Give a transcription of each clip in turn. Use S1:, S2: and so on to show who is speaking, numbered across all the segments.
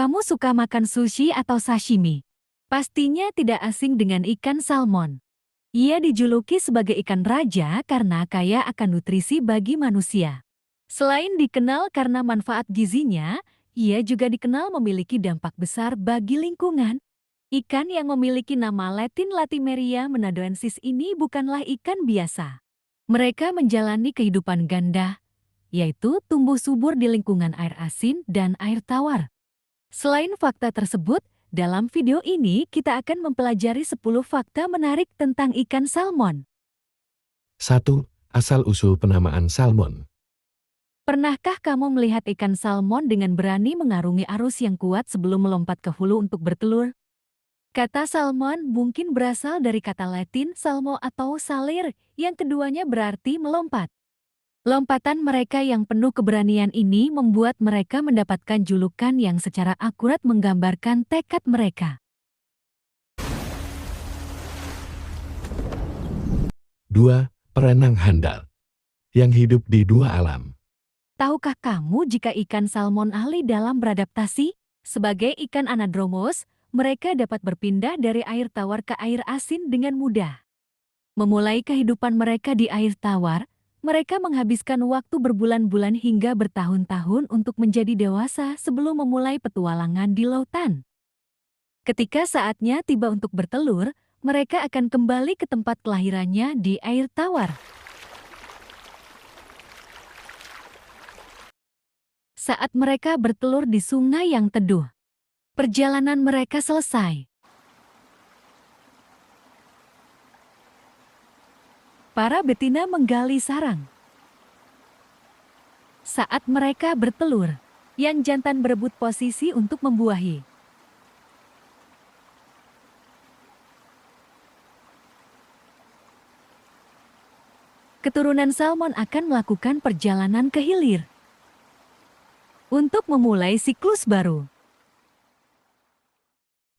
S1: kamu suka makan sushi atau sashimi? Pastinya tidak asing dengan ikan salmon. Ia dijuluki sebagai ikan raja karena kaya akan nutrisi bagi manusia. Selain dikenal karena manfaat gizinya, ia juga dikenal memiliki dampak besar bagi lingkungan. Ikan yang memiliki nama Latin Latimeria menadoensis ini bukanlah ikan biasa. Mereka menjalani kehidupan ganda, yaitu tumbuh subur di lingkungan air asin dan air tawar. Selain fakta tersebut, dalam video ini kita akan mempelajari 10 fakta menarik tentang ikan salmon.
S2: 1. Asal-usul penamaan salmon.
S1: Pernahkah kamu melihat ikan salmon dengan berani mengarungi arus yang kuat sebelum melompat ke hulu untuk bertelur? Kata salmon mungkin berasal dari kata Latin salmo atau salir, yang keduanya berarti melompat. Lompatan mereka yang penuh keberanian ini membuat mereka mendapatkan julukan yang secara akurat menggambarkan tekad mereka.
S2: 2. Perenang handal. Yang hidup di dua alam.
S1: Tahukah kamu jika ikan salmon ahli dalam beradaptasi? Sebagai ikan anadromos, mereka dapat berpindah dari air tawar ke air asin dengan mudah. Memulai kehidupan mereka di air tawar, mereka menghabiskan waktu berbulan-bulan hingga bertahun-tahun untuk menjadi dewasa sebelum memulai petualangan di lautan. Ketika saatnya tiba untuk bertelur, mereka akan kembali ke tempat kelahirannya di air tawar. Saat mereka bertelur di sungai yang teduh, perjalanan mereka selesai. Para betina menggali sarang. Saat mereka bertelur, yang jantan berebut posisi untuk membuahi. Keturunan salmon akan melakukan perjalanan ke hilir untuk memulai siklus baru.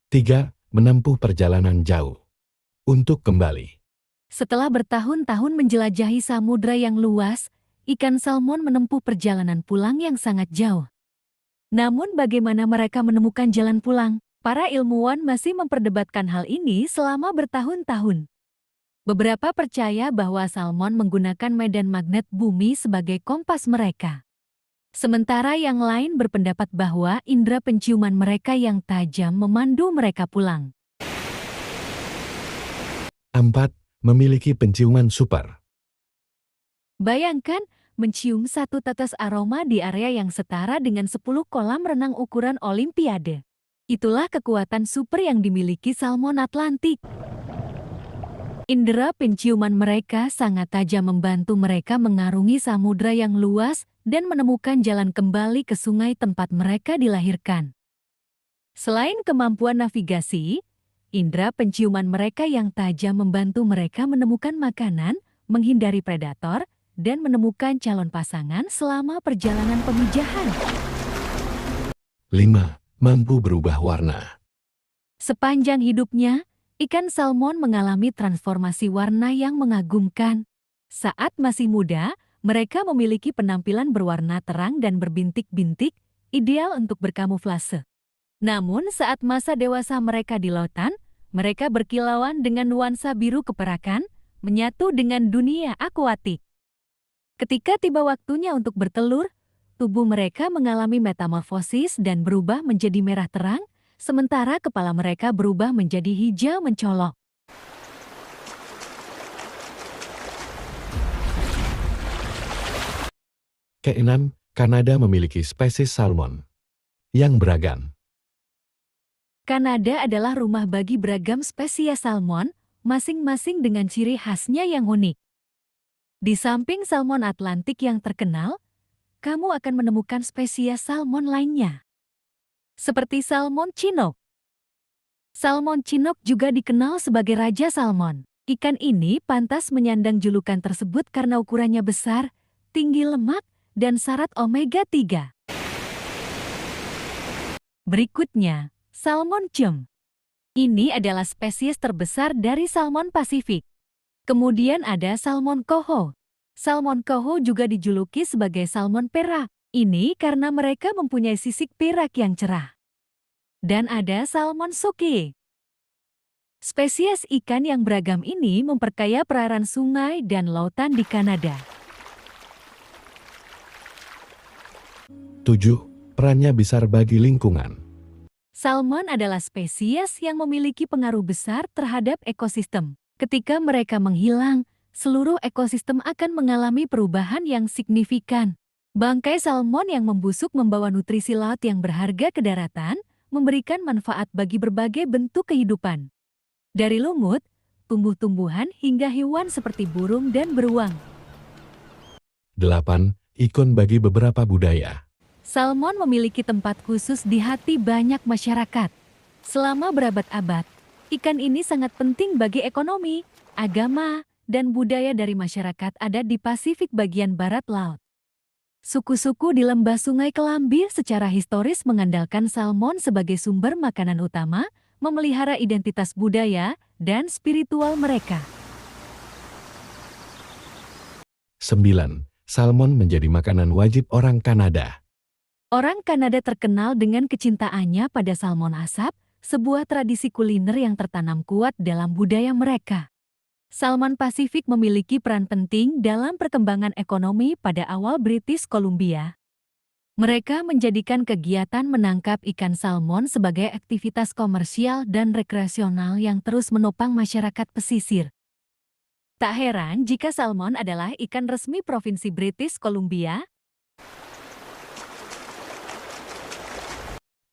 S2: 3. Menempuh perjalanan jauh. Untuk kembali.
S1: Setelah bertahun-tahun menjelajahi samudra yang luas, ikan salmon menempuh perjalanan pulang yang sangat jauh. Namun bagaimana mereka menemukan jalan pulang? Para ilmuwan masih memperdebatkan hal ini selama bertahun-tahun. Beberapa percaya bahwa salmon menggunakan medan magnet bumi sebagai kompas mereka. Sementara yang lain berpendapat bahwa indera penciuman mereka yang tajam memandu mereka pulang.
S2: 4. Memiliki penciuman super.
S1: Bayangkan mencium satu tetes aroma di area yang setara dengan 10 kolam renang ukuran Olimpiade. Itulah kekuatan super yang dimiliki salmon Atlantik. Indera penciuman mereka sangat tajam membantu mereka mengarungi samudra yang luas dan menemukan jalan kembali ke sungai tempat mereka dilahirkan. Selain kemampuan navigasi, indera penciuman mereka yang tajam membantu mereka menemukan makanan, menghindari predator, dan menemukan calon pasangan selama perjalanan pemijahan.
S2: 5. Mampu berubah warna.
S1: Sepanjang hidupnya, ikan salmon mengalami transformasi warna yang mengagumkan. Saat masih muda, mereka memiliki penampilan berwarna terang dan berbintik-bintik, ideal untuk berkamuflase. Namun saat masa dewasa mereka di lautan, mereka berkilauan dengan nuansa biru keperakan, menyatu dengan dunia akuatik. Ketika tiba waktunya untuk bertelur, tubuh mereka mengalami metamorfosis dan berubah menjadi merah terang, sementara kepala mereka berubah menjadi hijau mencolok.
S2: Keenam, Kanada memiliki spesies salmon yang beragam.
S1: Kanada adalah rumah bagi beragam spesies salmon, masing-masing dengan ciri khasnya yang unik. Di samping salmon Atlantik yang terkenal, kamu akan menemukan spesies salmon lainnya. Seperti salmon Chinook. Salmon Chinook juga dikenal sebagai Raja Salmon. Ikan ini pantas menyandang julukan tersebut karena ukurannya besar, tinggi lemak, dan syarat omega-3. Berikutnya, salmon Chum. Ini adalah spesies terbesar dari salmon Pasifik. Kemudian ada salmon Coho. Salmon Coho juga dijuluki sebagai salmon perak. Ini karena mereka mempunyai sisik perak yang cerah. Dan ada salmon soke. Spesies ikan yang beragam ini memperkaya perairan sungai dan lautan di Kanada.
S2: 7. Perannya besar bagi lingkungan.
S1: Salmon adalah spesies yang memiliki pengaruh besar terhadap ekosistem. Ketika mereka menghilang, seluruh ekosistem akan mengalami perubahan yang signifikan. Bangkai salmon yang membusuk membawa nutrisi laut yang berharga ke daratan, memberikan manfaat bagi berbagai bentuk kehidupan. Dari lumut, tumbuh-tumbuhan hingga hewan seperti burung dan beruang.
S2: 8. Ikon bagi beberapa budaya.
S1: Salmon memiliki tempat khusus di hati banyak masyarakat. Selama berabad-abad, ikan ini sangat penting bagi ekonomi, agama, dan budaya dari masyarakat adat di Pasifik bagian barat laut. Suku-suku di lembah Sungai Kelambi secara historis mengandalkan salmon sebagai sumber makanan utama, memelihara identitas budaya dan spiritual mereka.
S2: 9. Salmon menjadi makanan wajib orang Kanada.
S1: Orang Kanada terkenal dengan kecintaannya pada salmon asap, sebuah tradisi kuliner yang tertanam kuat dalam budaya mereka. Salmon Pasifik memiliki peran penting dalam perkembangan ekonomi pada awal British Columbia. Mereka menjadikan kegiatan menangkap ikan salmon sebagai aktivitas komersial dan rekreasional yang terus menopang masyarakat pesisir. Tak heran jika salmon adalah ikan resmi Provinsi British Columbia.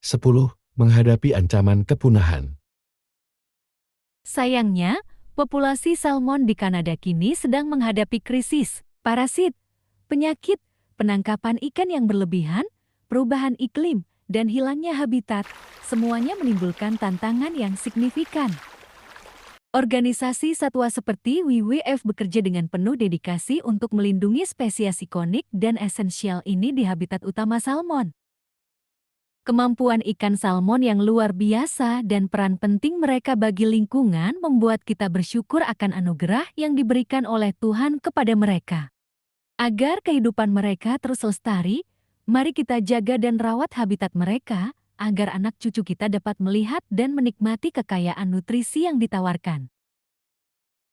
S2: 10. Menghadapi ancaman kepunahan.
S1: Sayangnya, populasi salmon di Kanada kini sedang menghadapi krisis, parasit, penyakit, penangkapan ikan yang berlebihan, perubahan iklim, dan hilangnya habitat, semuanya menimbulkan tantangan yang signifikan. Organisasi satwa seperti WWF bekerja dengan penuh dedikasi untuk melindungi spesies ikonik dan esensial ini di habitat utama salmon. Kemampuan ikan salmon yang luar biasa dan peran penting mereka bagi lingkungan membuat kita bersyukur akan anugerah yang diberikan oleh Tuhan kepada mereka. Agar kehidupan mereka terus lestari, mari kita jaga dan rawat habitat mereka, agar anak cucu kita dapat melihat dan menikmati kekayaan nutrisi yang ditawarkan.